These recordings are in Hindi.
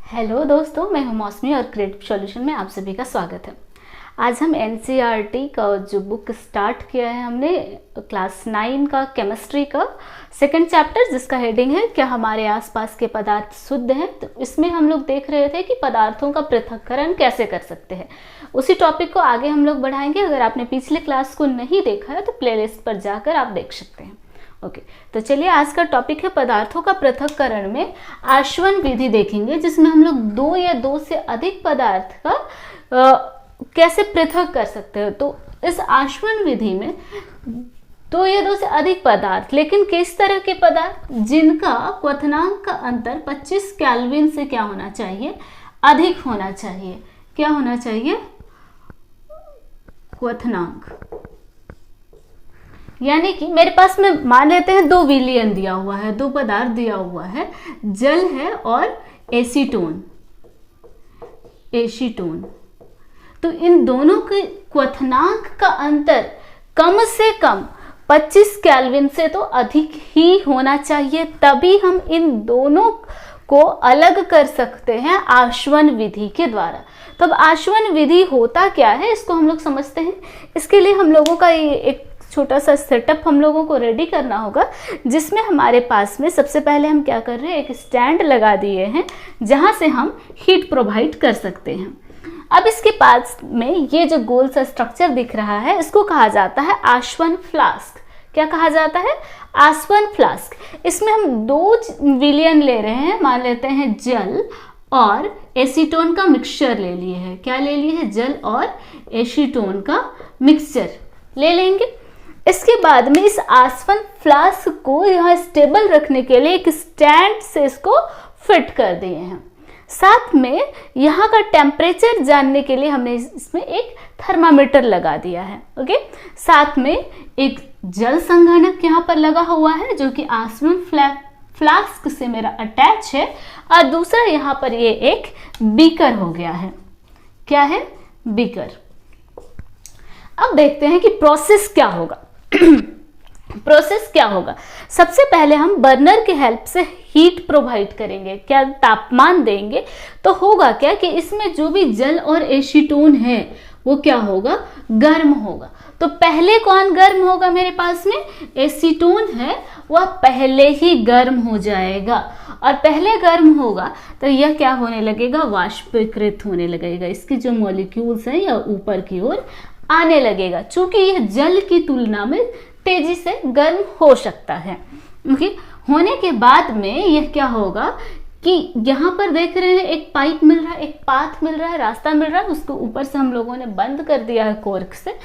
हेलो दोस्तों, मैं हूं मौसमी और क्रिएटिव सॉल्यूशन में आप सभी का स्वागत है। आज हम एनसीईआरटी का जो बुक स्टार्ट किया है हमने क्लास 9 का केमिस्ट्री का सेकंड चैप्टर, जिसका हेडिंग है क्या हमारे आसपास के पदार्थ शुद्ध हैं। तो इसमें हम लोग देख रहे थे कि पदार्थों का पृथक्करण कैसे कर सकते हैं। उसी टॉपिक को आगे हम लोग बढ़ाएंगे। अगर आपने पिछले क्लास को नहीं देखा है तो प्लेलिस्ट पर जाकर आप देख सकते हैं। ओके, तो चलिए आज का टॉपिक है पदार्थों का पृथक्करण में आश्वन विधि देखेंगे, जिसमें हम लोग दो या दो से अधिक पदार्थ का कैसे पृथक कर सकते हैं। तो इस आश्वन विधि में दो या दो से अधिक पदार्थ, लेकिन किस तरह के पदार्थ जिनका क्वथनांक का अंतर 25 केल्विन से क्या होना चाहिए, अधिक होना चाहिए। क्या होना चाहिए? क्वथनांक। यानी कि मेरे पास में मान लेते हैं 2 विलयन दिया हुआ है, 2 पदार्थ दिया हुआ है, जल है और एसीटोन। तो इन दोनों के क्वथनांक का अंतर कम से कम 25 केल्विन से तो अधिक ही होना चाहिए, तभी हम इन दोनों को अलग कर सकते हैं आश्वन विधि के द्वारा। तो अब आश्वन विधि होता क्या है, इसको हम लोग समझते हैं। इसके लिए हम लोगों का एक छोटा सा सेटअप हम लोगों को रेडी करना होगा, जिसमें हमारे पास में सबसे पहले हम क्या कर रहे हैं, एक स्टैंड लगा दिए हैं जहां से हम हीट प्रोवाइड कर सकते हैं। अब इसके पास में ये जो गोल सा स्ट्रक्चर दिख रहा है, इसको कहा जाता है आश्वन फ्लास्क। क्या कहा जाता है? आश्वन फ्लास्क। इसमें हम 2 विलयन ले रहे हैं, मान लेते हैं जल और एसीटोन का मिक्सचर ले लिए हैं। क्या ले लिए हैं? जल और एसीटोन का मिक्सचर ले लेंगे। इसके बाद में इस आश्वन फ्लास्क को यहाँ स्टेबल रखने के लिए एक स्टैंड से इसको फिट कर दिए हैं। साथ में यहाँ का टेम्परेचर जानने के लिए हमने इसमें एक थर्मामीटर लगा दिया है। ओके, साथ में एक जल संघनक यहाँ पर लगा हुआ है जो कि आश्वन फ्लास्क से मेरा अटैच है, और दूसरा यहाँ पर ये एक बीकर हो गया है। क्या है? बीकर। अब देखते हैं कि प्रोसेस क्या होगा। प्रोसेस क्या होगा? सबसे पहले हम बर्नर के हेल्प से हीट प्रोवाइड करेंगे। क्या? तापमान देंगे। तो होगा क्या कि इसमें जो भी जल और एसीटोन है वो क्या होगा? गर्म होगा। तो पहले कौन गर्म होगा? मेरे पास में एसीटोन है, वह पहले ही गर्म हो जाएगा, और पहले गर्म होगा तो यह क्या होने लगेगा? वाष्पीकृत होने लगेगा। इसके जो मॉलिक्यूल्स हैं यह ऊपर की ओर आने लगेगा, चूंकि यह जल की तुलना में तेजी से गर्म हो सकता है। ओके, होने के बाद में यह क्या होगा कि यहाँ पर देख रहे हैं एक पाइप मिल रहा है, एक पाथ मिल रहा है, रास्ता मिल रहा है, उसको ऊपर से हम लोगों ने बंद कर दिया है कोर्क से।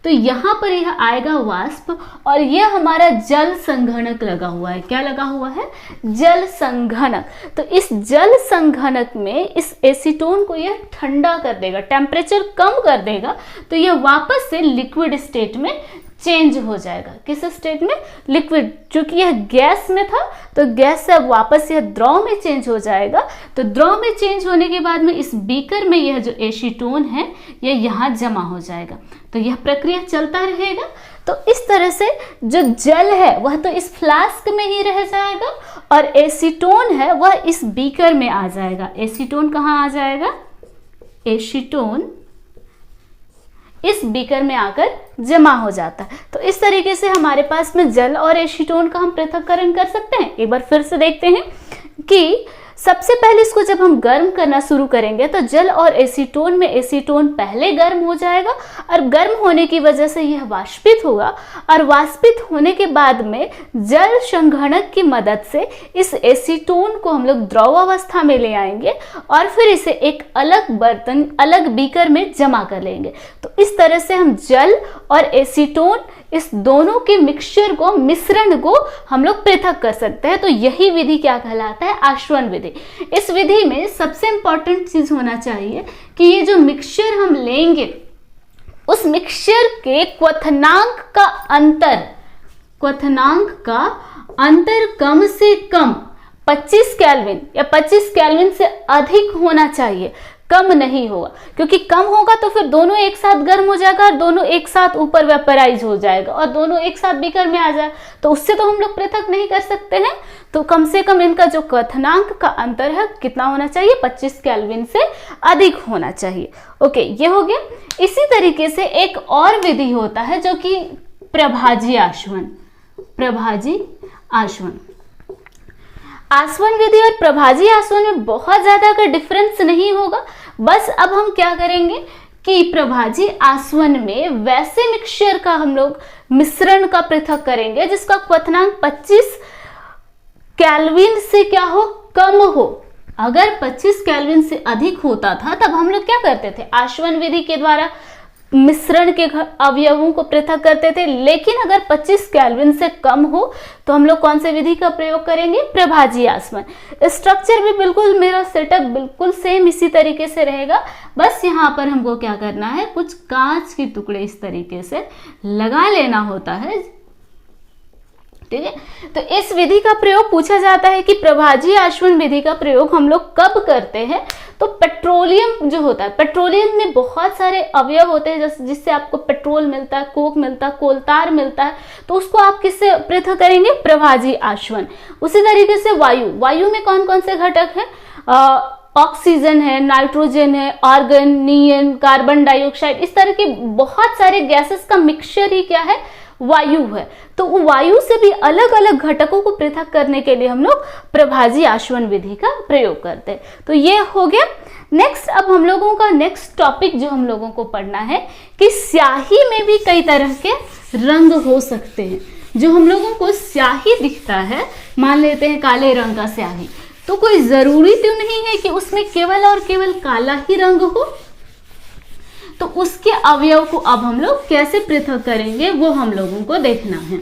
तो यहाँ पर यह आएगा वाष्प, और यह हमारा जल संघनक लगा हुआ है। क्या लगा हुआ है? जल संघनक। तो इस जल संघनक में इस एसीटोन को यह ठंडा कर देगा, टेम्परेचर कम कर देगा, तो यह वापस से लिक्विड स्टेट में चेंज हो जाएगा। किस स्टेट में? लिक्विड। क्योंकि यह गैस में था तो गैस से अब वापस यह द्रव में चेंज हो जाएगा। तो द्रव में चेंज होने के बाद में इस बीकर में यह जो एसीटोन है यह यहाँ जमा हो जाएगा। तो यह प्रक्रिया चलता रहेगा। तो इस तरह से जो जल है वह तो इस फ्लास्क में ही रह जाएगा, और एसीटोन है वह इस बीकर में आ जाएगा। एसीटोन कहाँ आ जाएगा? एसीटोन इस बीकर में आकर जमा हो जाता है। तो इस तरीके से हमारे पास में जल और एसीटोन का हम पृथक्करण कर सकते हैं। एक बार फिर से देखते हैं कि सबसे पहले इसको जब हम गर्म करना शुरू करेंगे तो जल और एसीटोन में एसीटोन पहले गर्म हो जाएगा, और गर्म होने की वजह से यह वाष्पित होगा, और वाष्पित होने के बाद में जल संघनक की मदद से इस एसीटोन को हम लोग द्रव अवस्था में ले आएंगे, और फिर इसे एक अलग बर्तन, अलग बीकर में जमा कर लेंगे। तो इस तरह से हम जल और एसीटोन, इस दोनों के मिक्सचर को, मिश्रण को हम लोग पृथक कर सकते हैं। तो यही विधि क्या कहलाता है? आश्वन विधि। इस विधि में सबसे इंपॉर्टेंट चीज होना चाहिए कि ये जो मिक्सचर हम लेंगे उस मिक्सचर के क्वथनांक का अंतर कम से कम 25 केल्विन या 25 केल्विन से अधिक होना चाहिए। कम नहीं होगा, क्योंकि कम होगा तो फिर दोनों एक साथ गर्म हो जाएगा और दोनों एक साथ ऊपर वेपराइज हो जाएगा और दोनों एक साथ बीकर में आ जाए, तो उससे तो हम लोग पृथक नहीं कर सकते हैं। तो कम से कम इनका जो क्वथनांक का अंतर है कितना होना चाहिए, 25 केल्विन से अधिक होना चाहिए। ओके, ये हो गया। इसी तरीके से एक और विधि होता है जो कि प्रभाजी आसवन। प्रभाजी आसवन, आसवन विधि और प्रभाजी आसवन में बहुत ज्यादा का डिफरेंस नहीं होगा। बस अब हम क्या करेंगे कि प्रभाजी आसवन में वैसे मिक्सचर का हम लोग मिश्रण का पृथक करेंगे जिसका क्वथनांक 25 केल्विन से क्या हो, कम हो। अगर 25 केल्विन से अधिक होता था तब हम लोग क्या करते थे, आसवन विधि के द्वारा मिश्रण के अवयवों को पृथक करते थे। लेकिन अगर 25 केल्विन से कम हो तो हम लोग कौन से विधि का प्रयोग करेंगे, प्रभाजी आसवन। स्ट्रक्चर भी बिल्कुल, मेरा सेटअप बिल्कुल सेम इसी तरीके से रहेगा। बस यहाँ पर हमको क्या करना है, कुछ कांच के टुकड़े इस तरीके से लगा लेना होता है, ठीक है। तो इस विधि का प्रयोग पूछा जाता है कि प्रभाजी आसवन विधि का प्रयोग हम लोग कब करते हैं। तो पेट्रोलियम जो होता है, पेट्रोलियम में बहुत सारे अवयव होते हैं जिससे आपको पेट्रोल मिलता है, कोक मिलता है, कोलतार मिलता है, तो उसको आप किससे पृथक करेंगे, प्रभाजी आसवन। उसी तरीके से वायु, वायु में कौन कौन से घटक है, ऑक्सीजन है, नाइट्रोजन है, आर्गन, नियन, कार्बन डाइऑक्साइड, इस तरह के बहुत सारे गैसेस का मिक्सचर ही क्या है, वायु है। तो वायु से भी अलग अलग घटकों को पृथक करने के लिए हम लोग प्रभाजी आसवन विधि का प्रयोग करते हैं। तो ये हो गया। नेक्स्ट, अब हम लोगों का नेक्स्ट टॉपिक जो हम लोगों को पढ़ना है कि स्याही में भी कई तरह के रंग हो सकते हैं। जो हम लोगों को स्याही दिखता है, मान लेते हैं काले रंग का स्याही, तो कोई जरूरी तो नहीं है कि उसमें केवल और केवल काला ही रंग हो। तो उसके अवयव को अब हम लोग कैसे पृथक करेंगे वो हम लोगों को देखना है।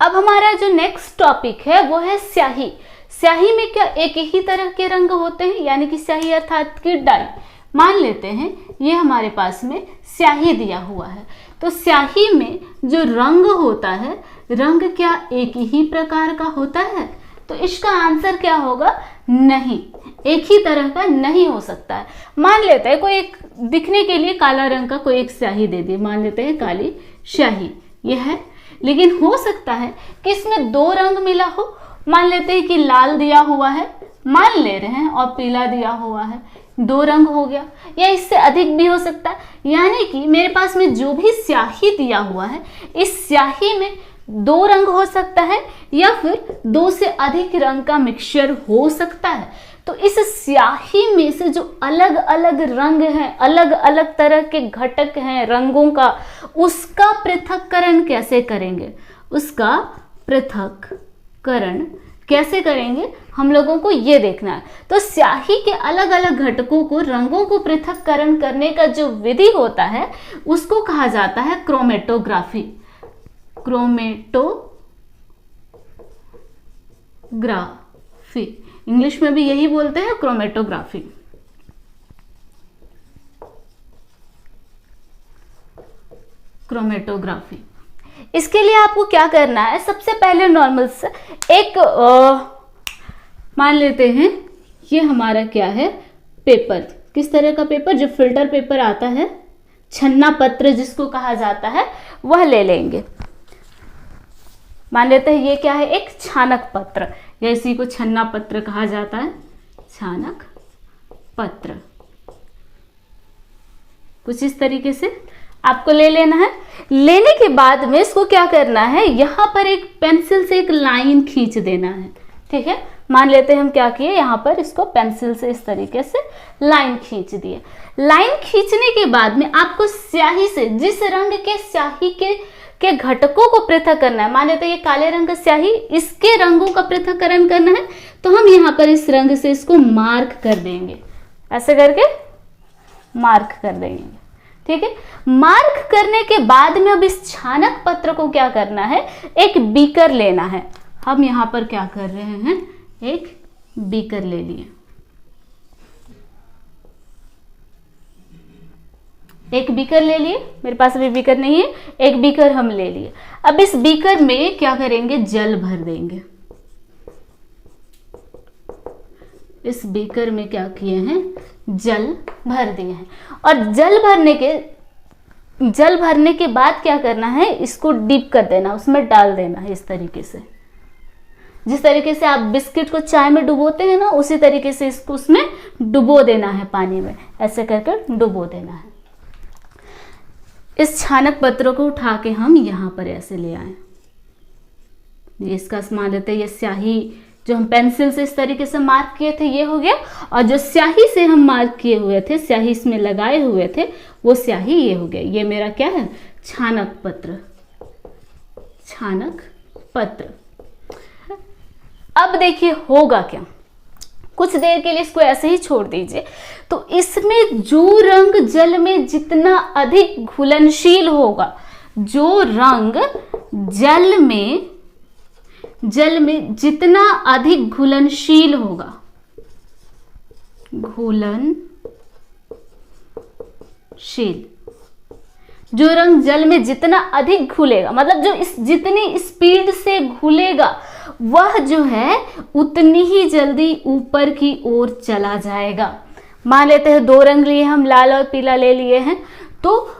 अब हमारा जो नेक्स्ट टॉपिक है वो है स्याही। स्याही में क्या एक ही तरह के रंग होते हैं, यानी कि स्याही अर्थात कि डाई। मान लेते हैं ये हमारे पास में स्याही दिया हुआ है, तो स्याही में जो रंग होता है, रंग क्या एक ही प्रकार का होता है? तो इसका आंसर क्या होगा, नहीं, एक ही तरह का नहीं हो सकता है। मान लेते हैं कोई एक दिखने के लिए काला रंग का कोई एक स्याही दे दिए, मान लेते हैं काली स्याही ये है, लेकिन हो सकता है कि इसमें दो रंग मिला हो। मान लेते हैं कि लाल दिया हुआ है, मान ले रहे हैं, और पीला दिया हुआ है, दो रंग हो गया, या इससे अधिक भी हो सकता है। यानी कि मेरे पास में जो भी स्याही दिया हुआ है, इस स्याही में दो रंग हो सकता है या फिर दो से अधिक रंग का मिक्सचर हो सकता है। तो इस स्याही में से जो अलग अलग रंग हैं, अलग अलग तरह के घटक हैं रंगों का, उसका पृथक्करण कैसे करेंगे, उसका पृथक्करण कैसे करेंगे हम लोगों को ये देखना है। तो स्याही के अलग अलग घटकों को, रंगों को पृथक्करण करने का जो विधि होता है उसको कहा जाता है क्रोमेटोग्राफी। क्रोमेटोग्राफी, इंग्लिश में भी यही बोलते हैं, क्रोमेटोग्राफी। क्रोमेटोग्राफी, इसके लिए आपको क्या करना है, सबसे पहले नॉर्मल से एक मान लेते हैं ये हमारा क्या है, पेपर। किस तरह का पेपर, जो फिल्टर पेपर आता है, छन्ना पत्र जिसको कहा जाता है, वह ले लेंगे। मान लेते हैं ये क्या है, एक छानक पत्र, या इसी को छन्ना पत्र कहा जाता है, छानक पत्र। कुछ इस तरीके से आपको ले लेना है। लेने के बाद में इसको क्या करना है, यहां पर एक पेंसिल से एक लाइन खींच देना है, ठीक है। मान लेते हैं हम क्या किए, यहां पर इसको पेंसिल से इस तरीके से लाइन खींच दिए। लाइन खींचने के बाद में आपको स्याही से, जिस रंग के स्याही के घटकों को पृथक करना है, मान लेते हैं ये काले रंग का स्याही, इसके रंगों का पृथक्करण करना है, तो हम यहाँ पर इस रंग से इसको मार्क कर देंगे, ऐसे करके मार्क कर देंगे, ठीक है। मार्क करने के बाद में अब इस छानक पत्र को क्या करना है, एक बीकर लेना है। हम यहाँ पर क्या कर रहे हैं, एक बीकर ले लिए, एक बीकर ले लिए, मेरे पास अभी बीकर नहीं है, एक बीकर हम ले लिए। अब इस बीकर में क्या करेंगे, जल भर देंगे, इस बीकर में क्या किए हैं, जल भर दिए हैं। और जल भरने के बाद क्या करना है, इसको डीप कर देना, उसमें डाल देना है इस तरीके से। जिस तरीके से आप बिस्किट को चाय में डुबोते हैं ना, उसी तरीके से इसको उसमें डुबो देना है, पानी में ऐसे करके डुबो देना है। इस छानक पत्र को उठा के हम यहाँ पर ऐसे ले आए। ये इसका मान लेते हैं, ये स्याही जो हम पेंसिल से इस तरीके से मार्क किए थे ये हो गया, और जो स्याही से हम मार्क किए हुए थे, स्याही इसमें लगाए हुए थे, वो स्याही ये हो गया। ये मेरा क्या है, छानक पत्र। छानक पत्र। अब देखिए होगा क्या, कुछ देर के लिए इसको ऐसे ही छोड़ दीजिए। तो इसमें जो रंग जल में जितना अधिक घुलनशील होगा, जो रंग जल में जितना अधिक घुलनशील होगा, घुलनशील, जो रंग जल में जितना अधिक घुलेगा, मतलब जो जितनी स्पीड से घुलेगा, वह जो है उतनी ही जल्दी ऊपर की ओर चला जाएगा। मान लेते हैं 2 रंग लिए हम, लाल और पीला ले लिए हैं, तो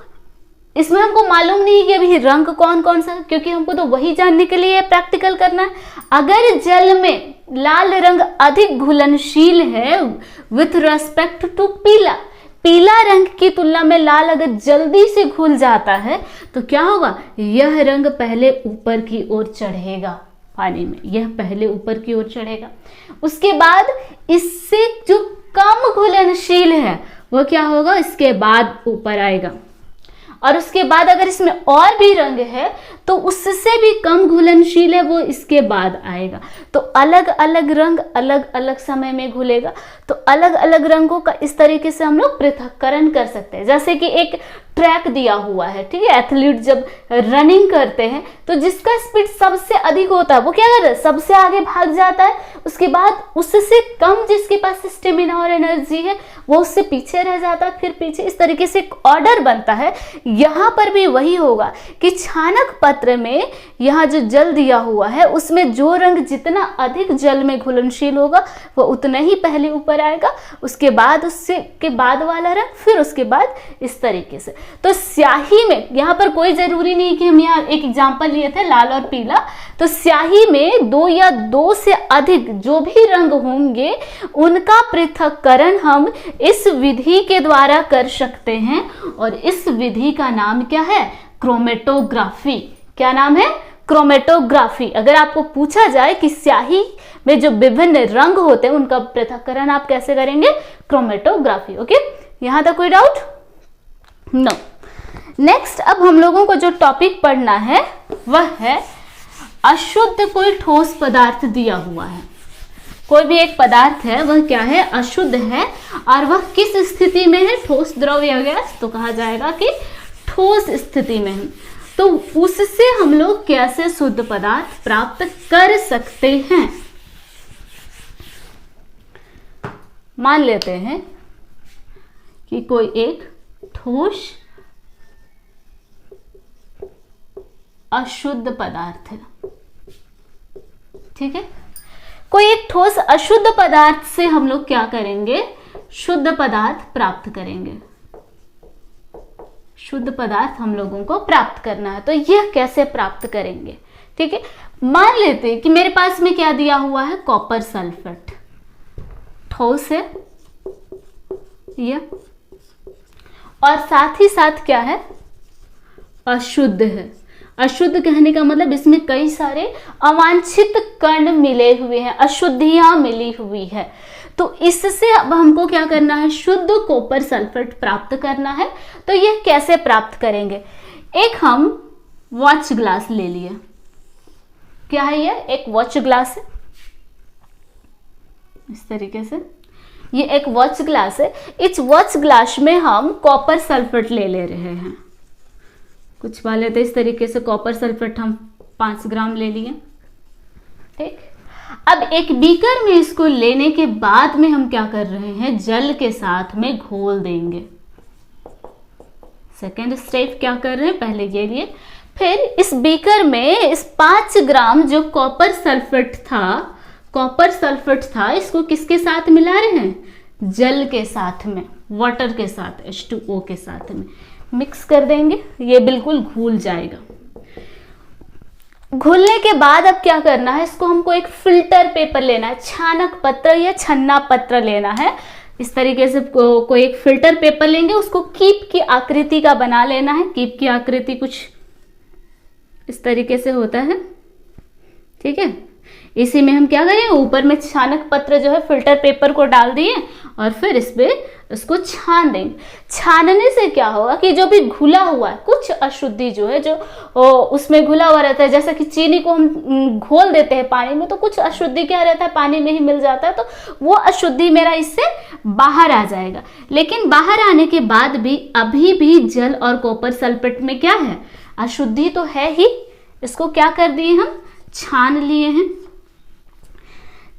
इसमें हमको मालूम नहीं कि अभी रंग कौन कौन सा, क्योंकि हमको तो वही जानने के लिए प्रैक्टिकल करना है। अगर जल में लाल रंग अधिक घुलनशील है विथ रेस्पेक्ट टू पीला, पीला रंग की तुलना में लाल अगर जल्दी से घुल जाता है, तो क्या होगा, यह रंग पहले ऊपर की ओर चढ़ेगा पानी में, यह पहले ऊपर की ओर चढ़ेगा। उसके बाद इससे जो कम घुलनशील है वह क्या होगा, इसके बाद ऊपर आएगा। और उसके बाद अगर इसमें और भी रंग है तो उससे भी कम घुलनशील है, वो इसके बाद आएगा। तो अलग अलग रंग अलग अलग समय में घुलेगा। तो अलग अलग रंगों का इस तरीके से हम लोग पृथक्करण कर सकते हैं। जैसे कि एक ट्रैक दिया हुआ है, ठीक है, एथलीट जब रनिंग करते हैं तो जिसका स्पीड सबसे अधिक होता है वो क्या कर रहा है, सबसे आगे भाग जाता है। उसके बाद उससे कम जिसके पास स्टेमिना और एनर्जी है वो उससे पीछे रह जाता है, फिर पीछे, इस तरीके से एक ऑर्डर बनता है। यहाँ पर भी वही होगा कि छानक पत्र में यहाँ जो जल दिया हुआ है उसमें जो रंग जितना अधिक जल में घुलनशील होगा वो उतना ही पहले ऊपर आएगा, उसके बाद उससे के बाद वाला रंग, फिर उसके बाद इस तरीके से। तो स्याही में यहाँ पर कोई जरूरी नहीं कि हम यहाँ एक एग्जांपल लिए थे लाल और पीला, तो स्याही में 2 या 2 से अधिक जो भी रंग होंगे उनका पृथक्करण हम इस विधि के द्वारा कर सकते हैं। और इस विधि का नाम क्या है, क्रोमेटोग्राफी। क्या नाम है, क्रोमेटोग्राफी। अगर आपको पूछा जाए कि स्याही में जो विभिन्न रंग होते हैं उनका पृथक्करण आप कैसे करेंगे, क्रोमेटोग्राफी। ओके, यहां तक कोई डाउट? नो। नेक्स्ट अब हम लोगों को जो टॉपिक पढ़ना है वह है अशुद्ध कोई ठोस पदार्थ दिया हुआ है। कोई भी एक पदार्थ है वह क्या है, अशुद्ध है, और वह किस स्थिति में है, ठोस, द्रव या गैस, तो कहा जाएगा कि ठोस स्थिति में है। तो उससे हम लोग कैसे शुद्ध पदार्थ प्राप्त कर सकते हैं। मान लेते हैं कि कोई एक ठोस अशुद्ध पदार्थ है, ठीक है। कोई एक ठोस अशुद्ध पदार्थ से हम लोग क्या करेंगे, शुद्ध पदार्थ प्राप्त करेंगे। शुद्ध पदार्थ हम लोगों को प्राप्त करना है, तो यह कैसे प्राप्त करेंगे, ठीक है। मान लेते हैं कि मेरे पास में क्या दिया हुआ है, कॉपर सल्फेट, ठोस है यह, और साथ ही साथ क्या है, अशुद्ध है। अशुद्ध कहने का मतलब इसमें कई सारे अवांछित कण मिले हुए हैं, अशुद्धियां मिली हुई है। तो इससे अब हमको क्या करना है, शुद्ध कॉपर सल्फेट प्राप्त करना है। तो यह कैसे प्राप्त करेंगे, एक हम वॉच ग्लास ले लिए। क्या है यह, एक वॉच ग्लास है, इस तरीके से ये एक वॉच ग्लास है। इस वॉच ग्लास में हम कॉपर सल्फेट ले रहे हैं, कुछ वाले तो इस तरीके से कॉपर सल्फेट हम 5 ग्राम ले लिए, ठीक। अब एक बीकर में इसको लेने के बाद में हम क्या कर रहे हैं, जल के साथ में घोल देंगे। सेकेंड स्टेप क्या कर रहे हैं, पहले ये लिए, फिर इस बीकर में इस 5 ग्राम जो कॉपर सल्फेट था, कॉपर सल्फेट था, इसको किसके साथ मिला रहे हैं? जल के साथ में, वाटर के साथ, H2O के साथ में मिक्स कर देंगे। ये बिल्कुल घुल जाएगा। घुलने के बाद अब क्या करना है, इसको हमको एक फिल्टर पेपर लेना है, छानक पत्र या छन्ना पत्र लेना है। इस तरीके से कोई एक फिल्टर पेपर लेंगे, उसको कीप की आकृति का बना लेना है। कीप की आकृति कुछ इस तरीके से होता है, ठीक है। इसी में हम क्या करें, ऊपर में छानक पत्र जो है फिल्टर पेपर को डाल दिए और फिर इस पे इसको छान देंगे। छानने से क्या होगा कि जो भी घुला हुआ है, कुछ अशुद्धि जो है जो उसमें घुला हुआ रहता है, जैसे कि चीनी को हम घोल देते हैं पानी में तो कुछ अशुद्धि क्या रहता है, पानी में ही मिल जाता है, तो वो अशुद्धि मेरा इससे बाहर आ जाएगा। लेकिन बाहर आने के बाद भी अभी भी जल और कॉपर सल्फेट में क्या है, अशुद्धि तो है ही। इसको क्या कर दिए, हम छान लिए हैं।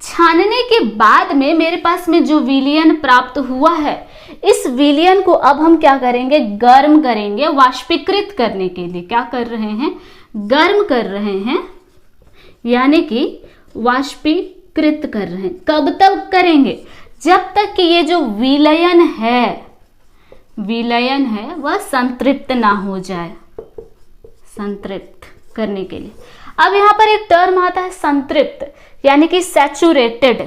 छानने के बाद में मेरे पास में जो विलयन प्राप्त हुआ है, इस विलयन को अब हम क्या करेंगे, गर्म करेंगे वाष्पीकृत करने के लिए। क्या कर रहे हैं, गर्म कर रहे हैं, यानी कि वाष्पीकृत कर रहे हैं। कब तक करेंगे, जब तक कि ये जो विलयन है वह संतृप्त ना हो जाए। संतृप्त करने के लिए अब यहां पर एक टर्म आता है संतृप्त, यानी कि सैचुरेटेड।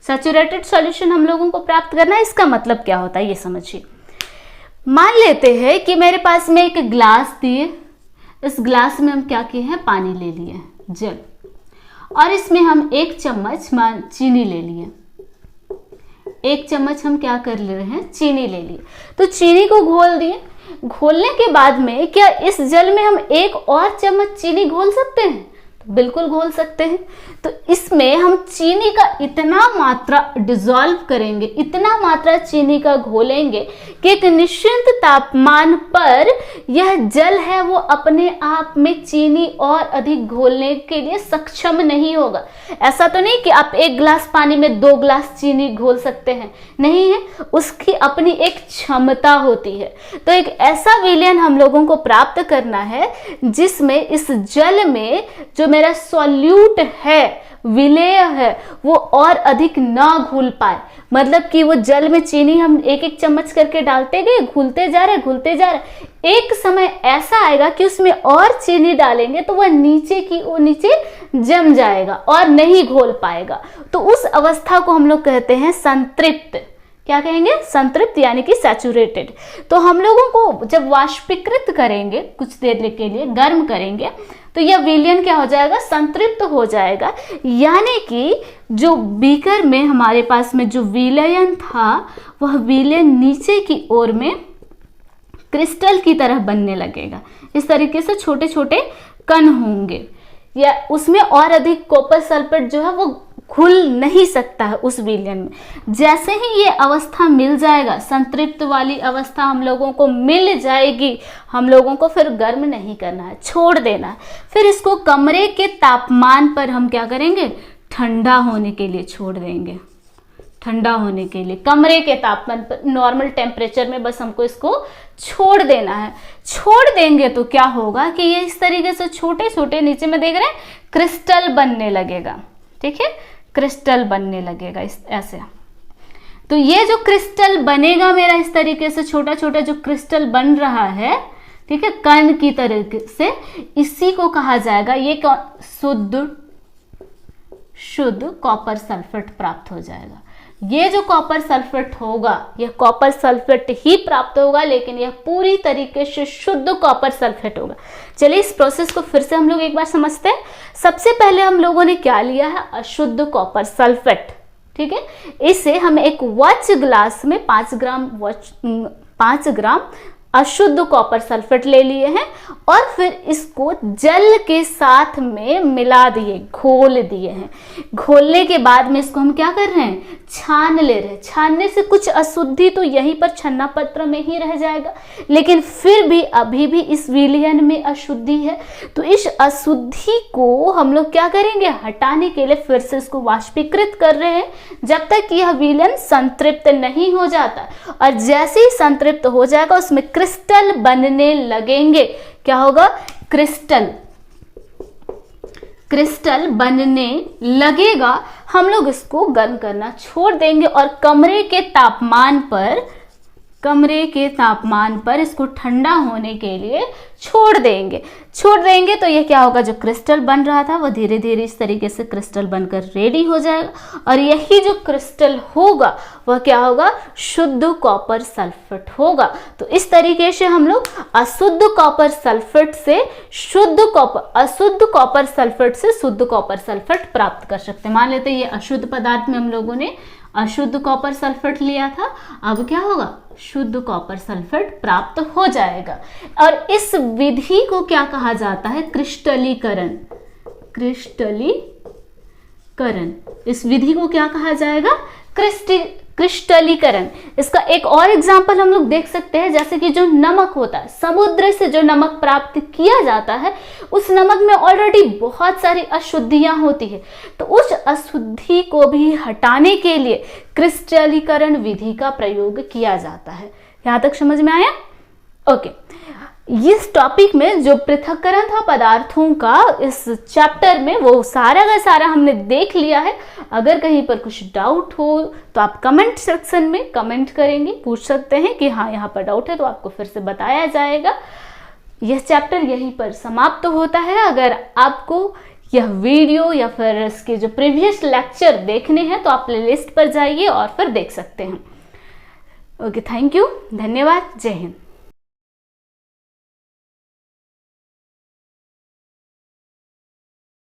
सैचुरेटेड सॉल्यूशन हम लोगों को प्राप्त करना है। इसका मतलब क्या होता है ये समझिए। मान लेते हैं कि मेरे पास में एक ग्लास दिए, इस ग्लास में हम क्या किए हैं, पानी ले लिए हैं, जल, और इसमें हम 1 चम्मच चीनी ले लिए। 1 चम्मच हम क्या कर ले रहे हैं, चीनी ले लिए। तो चीनी को घोल दिए। घोलने के बाद में क्या इस जल में हम 1 और चम्मच चीनी घोल सकते हैं? तो बिल्कुल घोल सकते हैं। तो इसमें हम चीनी का इतना मात्रा डिसॉल्व करेंगे, इतना मात्रा चीनी का घोलेंगे कि एक निश्चित तापमान पर यह जल है वो अपने आप में चीनी और अधिक घोलने के लिए सक्षम नहीं होगा। ऐसा तो नहीं कि आप 1 गिलास पानी में 2 गिलास चीनी घोल सकते हैं, नहीं है, उसकी अपनी एक क्षमता होती है। तो एक ऐसा विलयन हम लोगों को प्राप्त करना है जिसमें इस जल में जो मेरा सॉल्यूट है, विलेय है, वो और अधिक ना घुल पाए। मतलब कि वो जल में चीनी हम 1-1 चम्मच करके डालते गए, घुलते जा रहे, एक समय ऐसा आएगा कि उसमें और चीनी डालेंगे तो वह नीचे जम जाएगा और नहीं घोल पाएगा। तो उस अवस्था को हम लोग कहते हैं संतृप्त। क्या कहेंगे, संतृप्त, यानी कि सैचुरेटेड। तो हम लोगों को जब वाष्पीकृत करेंगे, कुछ देर के लिए गर्म करेंगे, तो यह विलयन क्या हो जाएगा, संतृप्त हो जाएगा। यानी कि जो बीकर में हमारे पास में जो विलयन था, वह विलयन नीचे की ओर में क्रिस्टल की तरह बनने लगेगा। इस तरीके से छोटे छोटे कण होंगे, या उसमें और अधिक कॉपर सल्फेट जो है वो घुल नहीं सकता है उस विलयन में। जैसे ही ये अवस्था मिल जाएगा, संतृप्त वाली अवस्था हम लोगों को मिल जाएगी, हम लोगों को फिर गर्म नहीं करना है, छोड़ देना है। फिर इसको कमरे के तापमान पर हम क्या करेंगे, ठंडा होने के लिए छोड़ देंगे। ठंडा होने के लिए कमरे के तापमान पर, नॉर्मल टेम्परेचर में बस हमको इसको छोड़ देना है। छोड़ देंगे तो क्या होगा कि ये इस तरीके से छोटे छोटे, नीचे में देख रहे हैं, क्रिस्टल बनने लगेगा। ठीक है, क्रिस्टल बनने लगेगा इस ऐसे। तो ये जो क्रिस्टल बनेगा मेरा, इस तरीके से छोटा छोटा जो क्रिस्टल बन रहा है, ठीक है, कण की तरीके से, इसी को कहा जाएगा, ये शुद्ध कॉपर सल्फेट प्राप्त हो जाएगा। ये जो कॉपर सल्फेट होगा, यह कॉपर सल्फेट ही प्राप्त होगा, लेकिन यह पूरी तरीके से शुद्ध कॉपर सल्फेट होगा। चलिए इस प्रोसेस को फिर से हम लोग एक बार समझते हैं। सबसे पहले हम लोगों ने क्या लिया है, अशुद्ध कॉपर सल्फेट। ठीक है, इसे हम एक वॉच ग्लास में 5 ग्राम अशुद्ध कॉपर सल्फेट ले लिए हैं और फिर इसको जल के साथ में मिला दिए, घोल दिए हैं। घोलने के बाद में इसको हम क्या कर रहे हैं, छान ले रहे हैं। छानने से कुछ अशुद्धि तो यहीं पर छन्ना पत्र में ही रह जाएगा, लेकिन फिर भी अभी भी इस विलयन में अशुद्धि है। तो इस अशुद्धि को हम लोग क्या करेंगे, हटाने के लिए फिर से इसको वाष्पीकृत कर रहे हैं, जब तक यह विलयन संतृप्त नहीं हो जाता। और जैसे ही संतृप्त हो जाएगा, उसमें क्रिस्टल बनने लगेंगे। क्या होगा, क्रिस्टल। क्रिस्टल बनने लगेगा हम लोग इसको गर्म करना छोड़ देंगे और कमरे के तापमान पर इसको ठंडा होने के लिए छोड़ देंगे तो ये क्या होगा, जो क्रिस्टल बन रहा था वो धीरे धीरे इस तरीके से क्रिस्टल बनकर रेडी हो जाएगा और यही जो क्रिस्टल होगा वह क्या होगा, शुद्ध कॉपर सल्फेट होगा। तो इस तरीके से हम लोग अशुद्ध कॉपर सल्फेट से शुद्ध कॉपर, अशुद्ध कॉपर सल्फेट से शुद्ध कॉपर सल्फेट प्राप्त कर सकते हैं। मान लेते हैं ये अशुद्ध पदार्थ में हम लोगों ने अशुद्ध कॉपर सल्फेट लिया था, अब क्या होगा, शुद्ध कॉपर सल्फेट प्राप्त हो जाएगा। और इस विधि को क्या कहा जाता है, क्रिस्टलीकरण। इस विधि को क्या कहा जाएगा, क्रिस्टलीकरण। इसका एक और एग्जांपल हम लोग देख सकते हैं, जैसे कि जो नमक होता है, समुद्र से जो नमक प्राप्त किया जाता है उस नमक में ऑलरेडी बहुत सारी अशुद्धियां होती है, तो उस अशुद्धि को भी हटाने के लिए क्रिस्टलीकरण विधि का प्रयोग किया जाता है। यहां तक समझ में आया? ओके, इस टॉपिक में जो पृथक्करण था पदार्थों का इस चैप्टर में वो सारा का सारा हमने देख लिया है। अगर कहीं पर कुछ डाउट हो तो आप कमेंट सेक्शन में कमेंट करेंगे, पूछ सकते हैं कि हाँ यहाँ पर डाउट है, तो आपको फिर से बताया जाएगा। यह चैप्टर यहीं पर समाप्त होता है। अगर आपको यह वीडियो या फिर इसके जो प्रीवियस लेक्चर देखने हैं तो आप प्लेलिस्ट पर जाइए और फिर देख सकते हैं। ओके, थैंक यू, धन्यवाद, जय हिंद।